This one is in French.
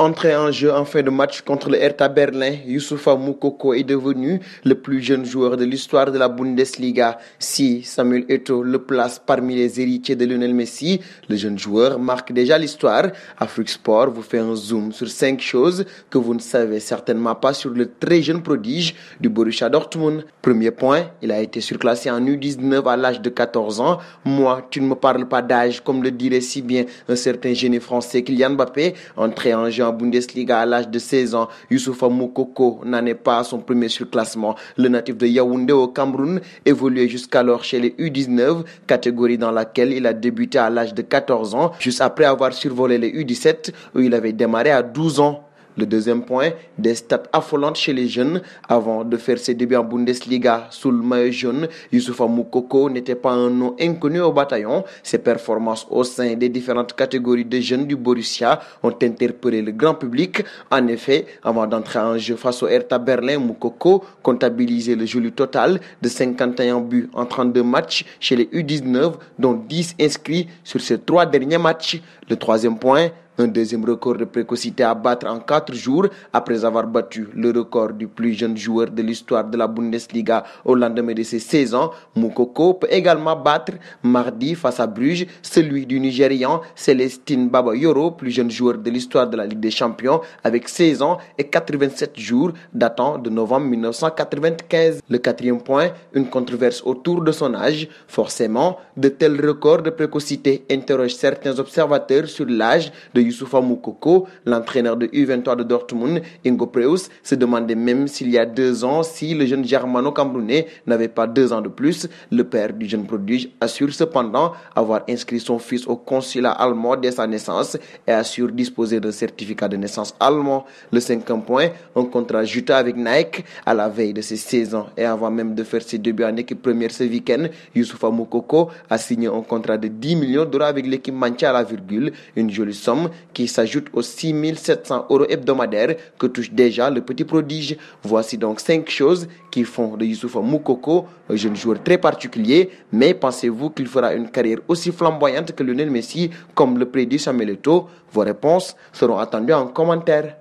Entré en jeu en fin de match contre le Hertha Berlin, Youssoufa Moukoko est devenu le plus jeune joueur de l'histoire de la Bundesliga. Si Samuel Eto'o le place parmi les héritiers de Lionel Messi, le jeune joueur marque déjà l'histoire. Afrique Sport vous fait un zoom sur 5 choses que vous ne savez certainement pas sur le très jeune prodige du Borussia Dortmund. Premier point, il a été surclassé en U19 à l'âge de 14 ans. Moi, tu ne me parles pas d'âge, comme le dirait si bien un certain génie français Kylian Mbappé, entré en jeu en Bundesliga à l'âge de 16 ans. Youssoufa Moukoko n'en est pas à son premier surclassement. Le natif de Yaoundé au Cameroun évoluait jusqu'alors chez les U19, catégorie dans laquelle il a débuté à l'âge de 14 ans, juste après avoir survolé les U17 où il avait démarré à 12 ans. Le deuxième point, des stats affolantes chez les jeunes. Avant de faire ses débuts en Bundesliga sous le maillot jaune, Youssoufa Moukoko n'était pas un nom inconnu au bataillon. Ses performances au sein des différentes catégories de jeunes du Borussia ont interpellé le grand public. En effet, avant d'entrer en jeu face au Hertha Berlin, Moukoko comptabilisait le joli total de 51 buts en 32 matchs chez les U19, dont 10 inscrits sur ces 3 derniers matchs. Le troisième point, un deuxième record de précocité à battre en 4 jours après avoir battu le record du plus jeune joueur de l'histoire de la Bundesliga au lendemain de ses 16 ans. Moukoko peut également battre mardi face à Bruges celui du Nigérian Célestine Babayoro, plus jeune joueur de l'histoire de la Ligue des Champions avec 16 ans et 87 jours datant de novembre 1995. Le quatrième point, une controverse autour de son âge. Forcément, de tels records de précocité interrogent certains observateurs sur l'âge de Youssoufa Moukoko. L'entraîneur de U23 de Dortmund, Ingo Preus, se demandait même s'il y a 2 ans, si le jeune germano-camerounais n'avait pas 2 ans de plus. Le père du jeune prodige assure cependant avoir inscrit son fils au consulat allemand dès sa naissance et assure disposer d'un certificat de naissance allemand. Le cinquième point, un contrat juteux avec Nike à la veille de ses 16 ans et avant même de faire ses débuts en équipe première ce week-end, Youssoufa Moukoko a signé un contrat de 10 millions d'euros avec l'équipe Manchia à la virgule, une jolie somme qui s'ajoute aux 6 700 € hebdomadaires que touche déjà le petit prodige. Voici donc 5 choses qui font de Youssoufa Moukoko un jeune joueur très particulier, mais pensez-vous qu'il fera une carrière aussi flamboyante que Lionel Messi, comme le prédit Samuel Eto'o? Vos réponses seront attendues en commentaire.